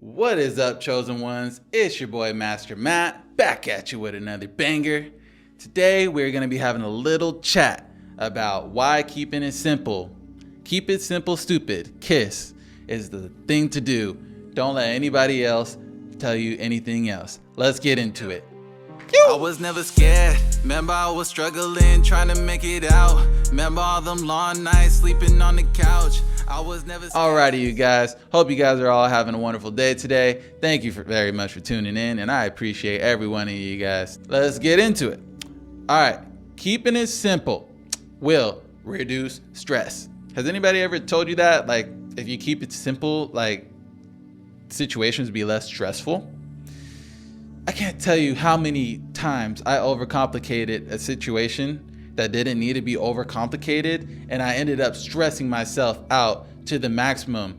What is up, chosen ones? It's your boy Master Matt, back at you with another banger. Today we're going to be having a little chat about why keeping it simple, keep it simple stupid, KISS is the thing to do. Don't let anybody else tell you anything else. Let's get into it. I was never scared. Remember I was struggling, trying to make it out. Remember all them long nights sleeping on the couch. I was never scared. Alrighty, you guys. Hope you guys are all having a wonderful day today. Thank you very much for tuning in, and I appreciate every one of you guys. Let's get into it. Alright, keeping it simple will reduce stress. Has anybody ever told you that? Like, if you keep it simple, like, situations be less stressful? I can't tell you how many times I overcomplicated a situation that didn't need to be overcomplicated, and I ended up stressing myself out to the maximum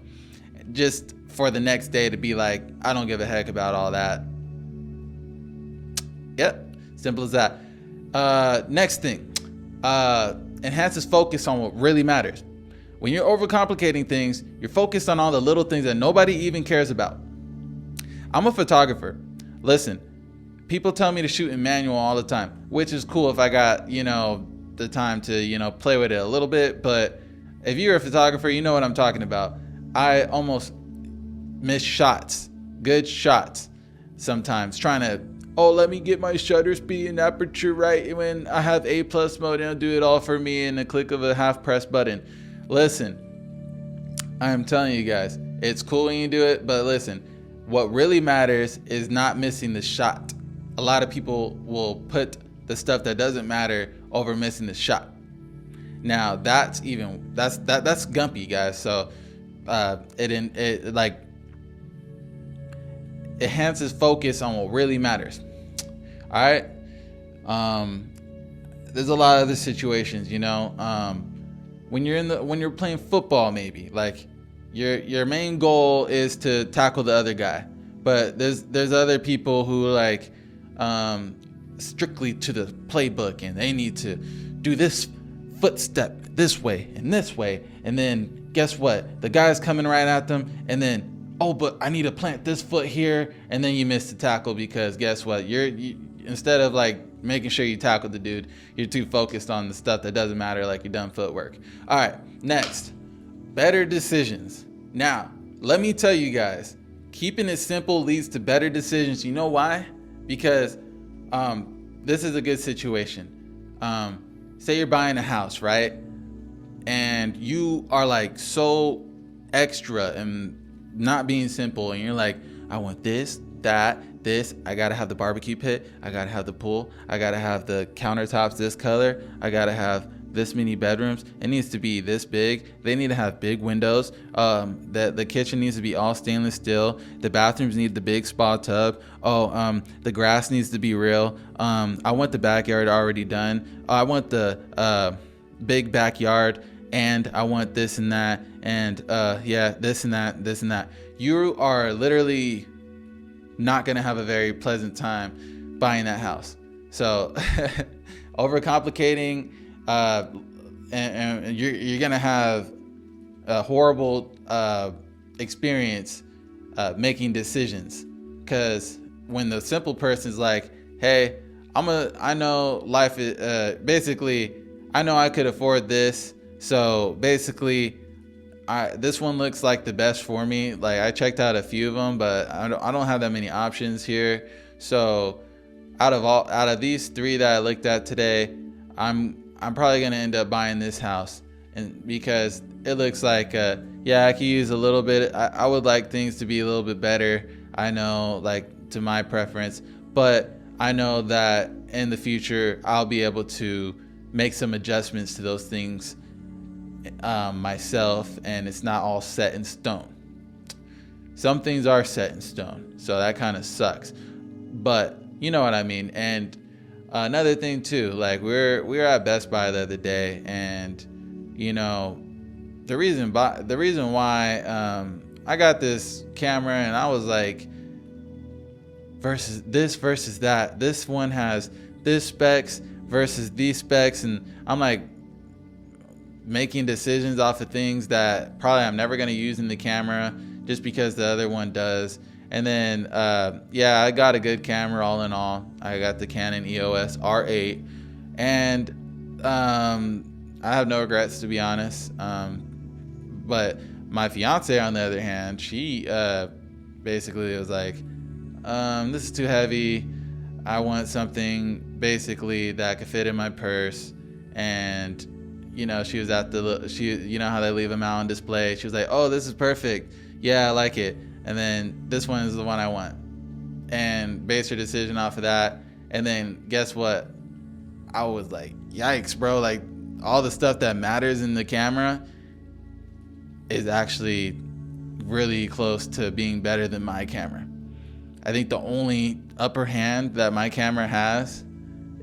just for the next day to be like, I don't give a heck about all that. Yep, simple as that. Next thing, enhances focus on what really matters. When you're overcomplicating things, you're focused on all the little things that nobody even cares about. I'm a photographer. Listen, people tell me to shoot in manual all the time, which is cool if I got, the time to, play with it a little bit. But if you're a photographer, you know what I'm talking about. I almost miss shots, good shots sometimes, trying to, let me get my shutter speed and aperture right when I have A+ mode, and it'll do it all for me in a click of a half press button. Listen, I'm telling you guys, it's cool when you do it, but listen, what really matters is not missing the shot. A lot of people will put the stuff that doesn't matter over missing the shot. Now that's gumpy, guys. So it enhances focus on what really matters. All right. There's a lot of other situations, when you're playing football, maybe like your main goal is to tackle the other guy, but there's other people who like strictly to the playbook, and they need to do this footstep this way, and then guess what? The guy's coming right at them, and then but I need to plant this foot here, and then you miss the tackle because guess what? You instead of like making sure you tackle the dude, you're too focused on the stuff that doesn't matter, like your dumb footwork. All right, next. Better decisions. Now, let me tell you guys, keeping it simple leads to better decisions. You know why? Because this is a good situation. Say you're buying a house, right? And you are like so extra and not being simple, and you're like, I want this, that, this. I gotta have the barbecue pit. I gotta have the pool. I gotta have the countertops this color. I gotta have this many bedrooms. It needs to be this big. They need to have big windows. The kitchen needs to be all stainless steel. The bathrooms need the big spa tub. The grass needs to be real. I want the backyard already done. I want the big backyard, and I want this and that, and this and that. You are literally not gonna have a very pleasant time buying that house. So overcomplicating, and you're gonna have a horrible experience making decisions, because when the simple person is like, hey, I know life is basically, I know I could afford this, so basically this one looks like the best for me. Like, I checked out a few of them, but I don't have that many options here. So out of these three that I looked at today, I'm probably gonna end up buying this house, and because it looks like I could use a little bit. I would like things to be a little bit better. I know, like, to my preference, but I know that in the future I'll be able to make some adjustments to those things myself, and it's not all set in stone. Some things are set in stone, so that kind of sucks, but you know what I mean. And another thing too, like we were at Best Buy the other day, and the reason why I got this camera, and I was like, versus that, this one has this specs versus these specs, and I'm like making decisions off of things that probably I'm never going to use in the camera, just because the other one does. And then, yeah, I got a good camera all in all. I got the Canon EOS R8, and I have no regrets, to be honest. But my fiance, on the other hand, she basically was like, this is too heavy. I want something basically that could fit in my purse. And she was at you know how they leave them out on display. She was like, oh, this is perfect. Yeah, I like it. And then this one is the one I want, and based her decision off of that. And then guess what? I was like, yikes, bro. Like, all the stuff that matters in the camera is actually really close to being better than my camera. I think the only upper hand that my camera has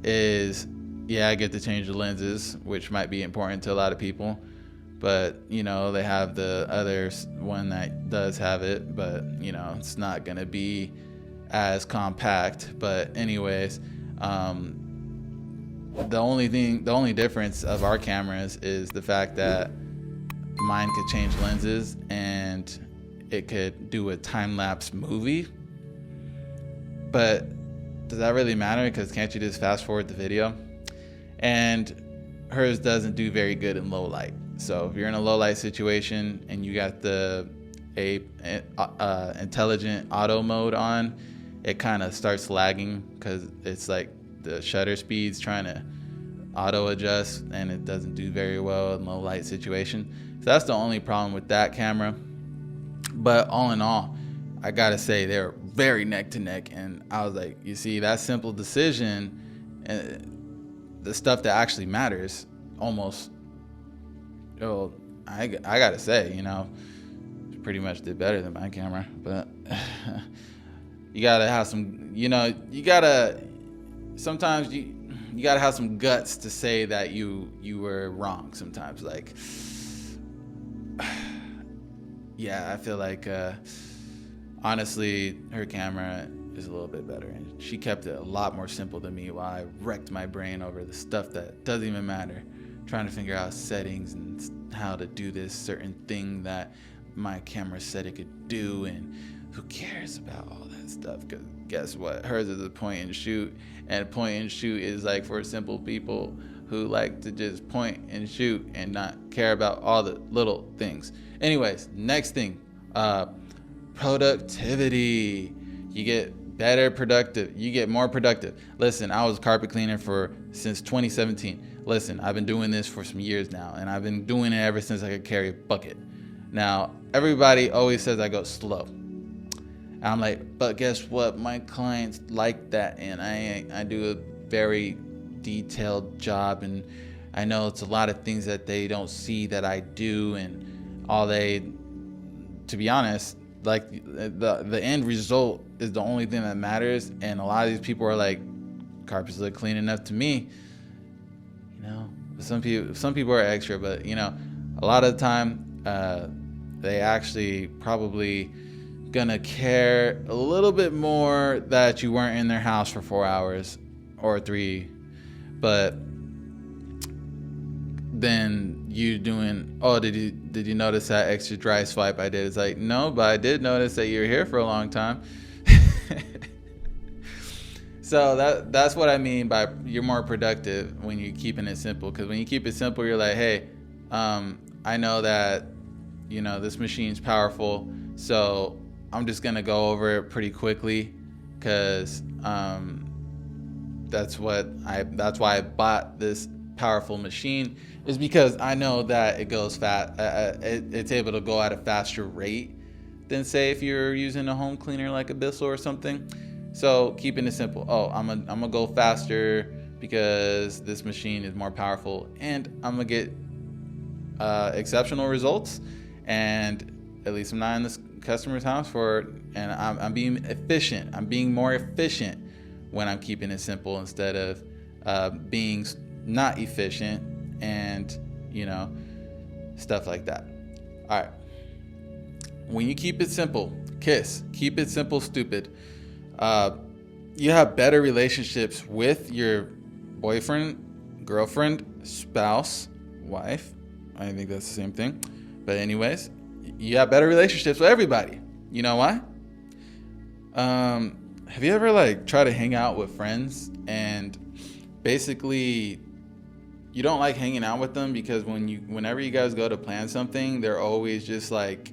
is, yeah, I get to change the lenses, which might be important to a lot of people. But, they have the other one that does have it, but, it's not going to be as compact. But anyways, the only difference of our cameras is the fact that mine could change lenses and it could do a time-lapse movie. But does that really matter? Because can't you just fast forward the video? And hers doesn't do very good in low light. So if you're in a low light situation and you got the intelligent auto mode on, it kind of starts lagging because it's like the shutter speed's trying to auto adjust, and it doesn't do very well in low light situation. So that's the only problem with that camera. But all in all, I gotta say they're very neck to neck, and I was like, you see, that simple decision and the stuff that actually matters almost. I gotta say, pretty much did better than my camera. But you gotta have some, sometimes you gotta have some guts to say that you were wrong sometimes. Like, yeah, I feel like honestly her camera is a little bit better, and she kept it a lot more simple than me while I wrecked my brain over the stuff that doesn't even matter, trying to figure out settings and how to do this certain thing that my camera said it could do. And who cares about all that stuff? Because guess what? Hers is a point and shoot, and point and shoot is like for simple people who like to just point and shoot and not care about all the little things. Anyways, next thing, productivity. You get better productive. You get more productive. Listen, I was a carpet cleaner since 2017. Listen, I've been doing this for some years now, and I've been doing it ever since I could carry a bucket. Now, everybody always says I go slow. And I'm like, but guess what? My clients like that, and I do a very detailed job, and I know it's a lot of things that they don't see that I do, and to be honest, like the end result is the only thing that matters. And a lot of these people are like, carpets look clean enough to me. Some people are extra, but a lot of the time they actually probably gonna care a little bit more that you weren't in their house for 4 hours or 3, but then you doing, oh, did you notice that extra dry swipe I did? It's like, no, but I did notice that you're here for a long time. So that's what I mean by you're more productive when you're keeping it simple. Because when you keep it simple, you're like, hey, I know that this machine's powerful, so I'm just gonna go over it pretty quickly, because that's why I bought this powerful machine, is because I know that it goes fast. It's able to go at a faster rate than, say, if you're using a home cleaner like a Bissell or something. So keeping it simple. Oh, I'm gonna go faster because this machine is more powerful, and I'm gonna get exceptional results. And at least I'm not in this customer's house and I'm being efficient. I'm being more efficient when I'm keeping it simple instead of being not efficient and stuff like that. All right. When you keep it simple, K.I.S.S, keep it simple, stupid. You have better relationships with your boyfriend, girlfriend, spouse, wife. I think that's the same thing. But anyways, you have better relationships with everybody. You know why? Have you ever like tried to hang out with friends and basically you don't like hanging out with them because whenever you guys go to plan something, they're always just like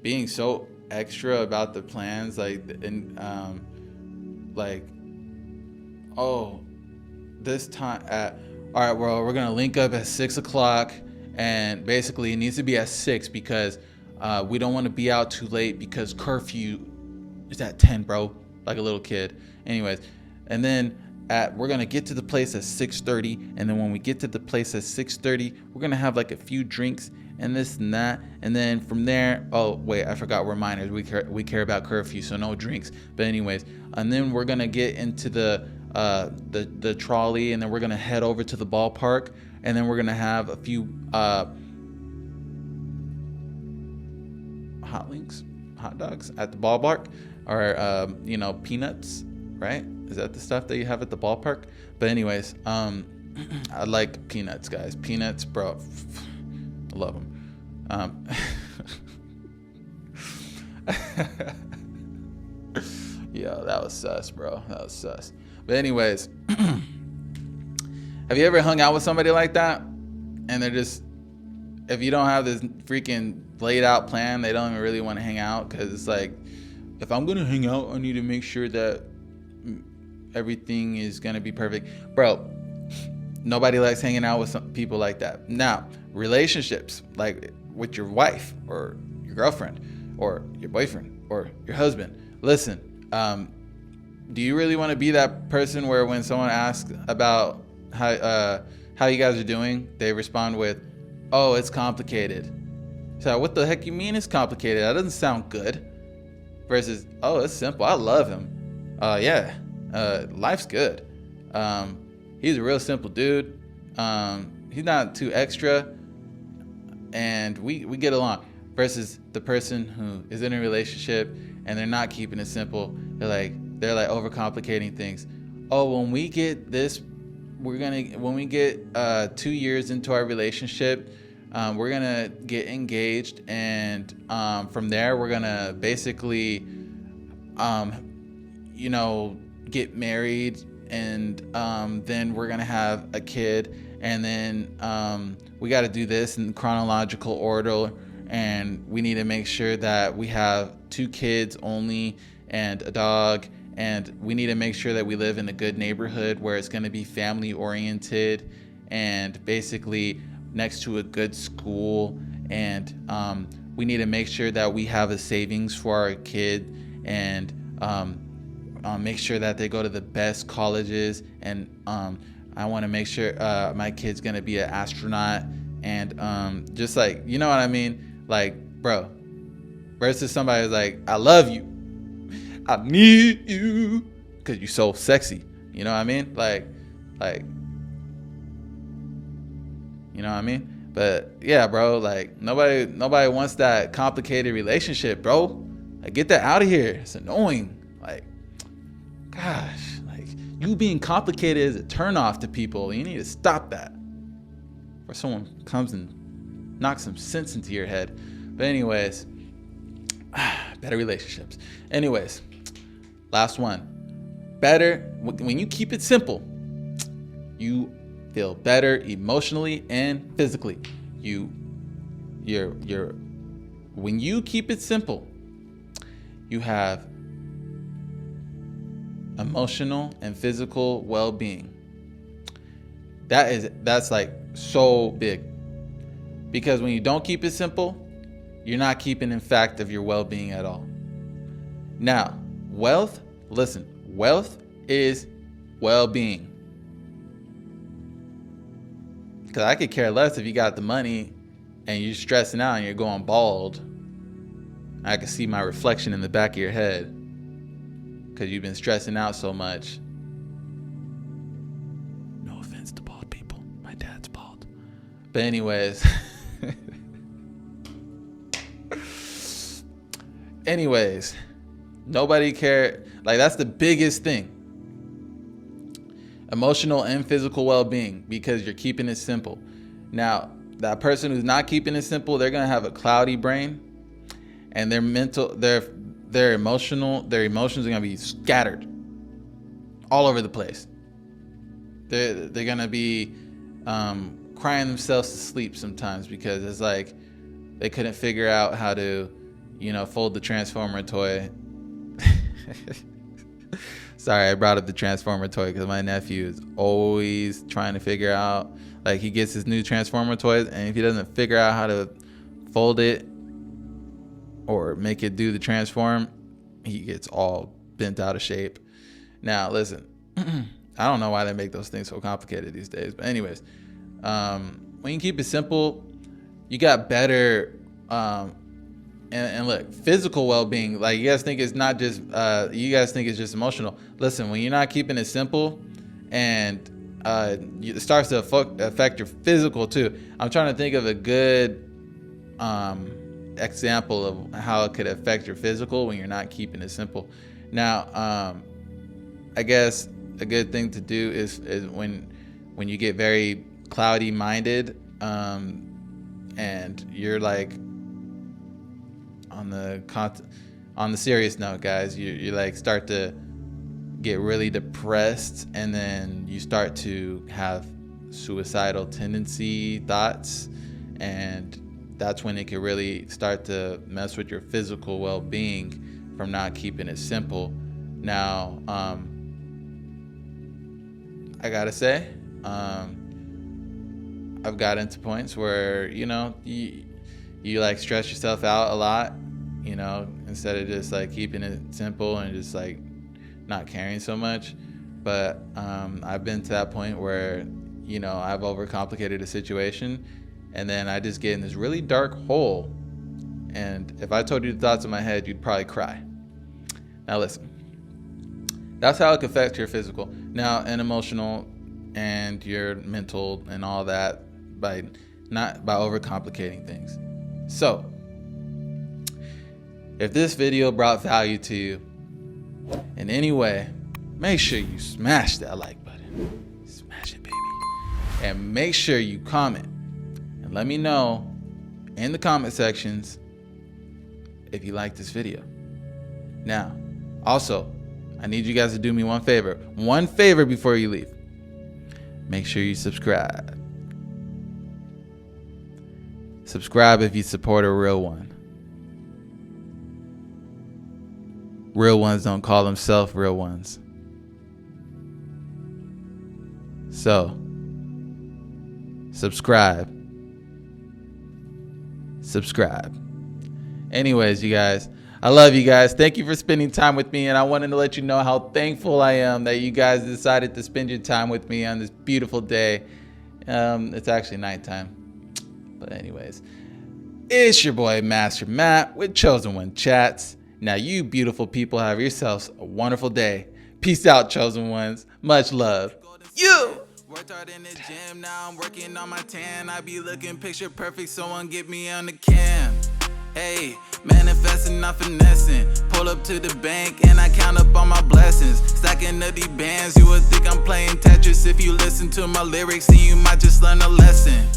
being so extra about the plans, like, oh, this time all right, well, we're gonna link up at 6:00, and basically it needs to be at 6 because we don't want to be out too late because curfew is at 10, bro, like a little kid. Anyways, and then we're gonna get to the place at 6:30, and then when we get to the place at 6:30, we're gonna have like a few drinks and this and that, and then from there, oh wait, I forgot we're minors, we care about curfew, so no drinks. But anyways, and then we're gonna get into the trolley, and then we're gonna head over to the ballpark, and then we're gonna have a few hot dogs at the ballpark, or peanuts, right? Is that the stuff that you have at the ballpark? But anyways, I like peanuts, guys. Peanuts, bro. I love them. Yo, that was sus, bro. That was sus. But anyways, have you ever hung out with somebody like that? And they're just, if you don't have this freaking laid out plan, they don't even really want to hang out, because it's like, if I'm going to hang out, I need to make sure that everything is going to be perfect. Bro, nobody likes hanging out with some people like that. Now, relationships, like with your wife or your girlfriend or your boyfriend or your husband. Listen, do you really want to be that person where when someone asks about how you guys are doing, they respond with, "Oh, it's complicated." So what the heck you mean it's complicated? That doesn't sound good. Versus, "Oh, it's simple. I love him. Life's good. He's a real simple dude. He's not too extra, and we get along." Versus the person who is in a relationship and they're not keeping it simple. They're like overcomplicating things. Oh, when we get 2 years into our relationship, we're gonna get engaged, and from there we're gonna basically get married, and then we're gonna have a kid, and then we got to do this in chronological order, and we need to make sure that we have 2 kids only and a dog, and we need to make sure that we live in a good neighborhood where it's going to be family oriented and basically next to a good school, and we need to make sure that we have a savings for our kid, and make sure that they go to the best colleges, and I want to make sure my kid's going to be an astronaut, and just like, you know what I mean? Like, bro, versus somebody who's like, "I love you, I need you, because you're so sexy." You know what I mean? Like, you know what I mean? But yeah, bro, like nobody wants that complicated relationship, bro. Like, get that out of here. It's annoying. Like, gosh, like, you being complicated is a turnoff to people. You need to stop that. Or someone comes and knocks some sense into your head. But anyways, better relationships. Anyways, last one. Better when you keep it simple, you feel better emotionally and physically. When you keep it simple, you have emotional and physical well-being. That's like so big, because when you don't keep it simple, you're not keeping in fact of your well-being at all. Now, wealth is well-being. Because I could care less if you got the money and you're stressing out and you're going bald. I can see my reflection in the back of your head because you've been stressing out so much. No offense to bald people. My dad's bald. But anyways. Nobody cared. Like, that's the biggest thing. Emotional and physical well-being, because you're keeping it simple. Now, that person who's not keeping it simple, they're gonna have a cloudy brain, and their emotions are gonna be scattered all over the place. They're gonna be crying themselves to sleep sometimes because it's like they couldn't figure out how to, fold the Transformer toy. Sorry, I brought up the Transformer toy because my nephew is always trying to figure out, like, he gets his new Transformer toys, and if he doesn't figure out how to fold it or make it do the transform, he gets all bent out of shape. Now, listen, I don't know why they make those things so complicated these days, but anyways, when you keep it simple, you got better. And look, physical well-being, like, you guys think it's not just it's just emotional. Listen, when you're not keeping it simple, and it starts to affect your physical too. I'm trying to think of a good example of how it could affect your physical when you're not keeping it simple. Now, I guess a good thing to do is when you get very cloudy minded, and you're like, on the serious note, guys, you like start to get really depressed, and then you start to have suicidal tendency thoughts, and that's when it can really start to mess with your physical well-being from not keeping it simple. Now, I gotta say, I've gotten to points where you like stress yourself out a lot, instead of just like keeping it simple and just like not caring so much. But I've been to that point where I've overcomplicated a situation, and then I just get in this really dark hole, and if I told you the thoughts in my head, you'd probably cry. Now listen, that's how it can affect your physical now and emotional and your mental and all that by overcomplicating things. So if this video brought value to you in any way, make sure you smash that like button. Smash it, baby. And make sure you comment and let me know in the comment sections if you like this video. Now, also, I need you guys to do me one favor before you leave. Make sure you subscribe. Subscribe if you support a real one. Real ones don't call themselves real ones. So, subscribe. Anyways, you guys, I love you guys. Thank you for spending time with me, and I wanted to let you know how thankful I am that you guys decided to spend your time with me on this beautiful day. It's actually nighttime. But anyways, it's your boy Master Matt with Chosen One Chats. Now you beautiful people have yourselves a wonderful day. Peace out, Chosen Ones. Much love. You! Worked hard in the gym, now I'm working on my tan. I be looking picture perfect, someone get me on the cam. Hey, manifesting, not finessing. Pull up to the bank and I count up all my blessings. Stacking up these bands, you would think I'm playing Tetris. If you listen to my lyrics, then you might just learn a lesson.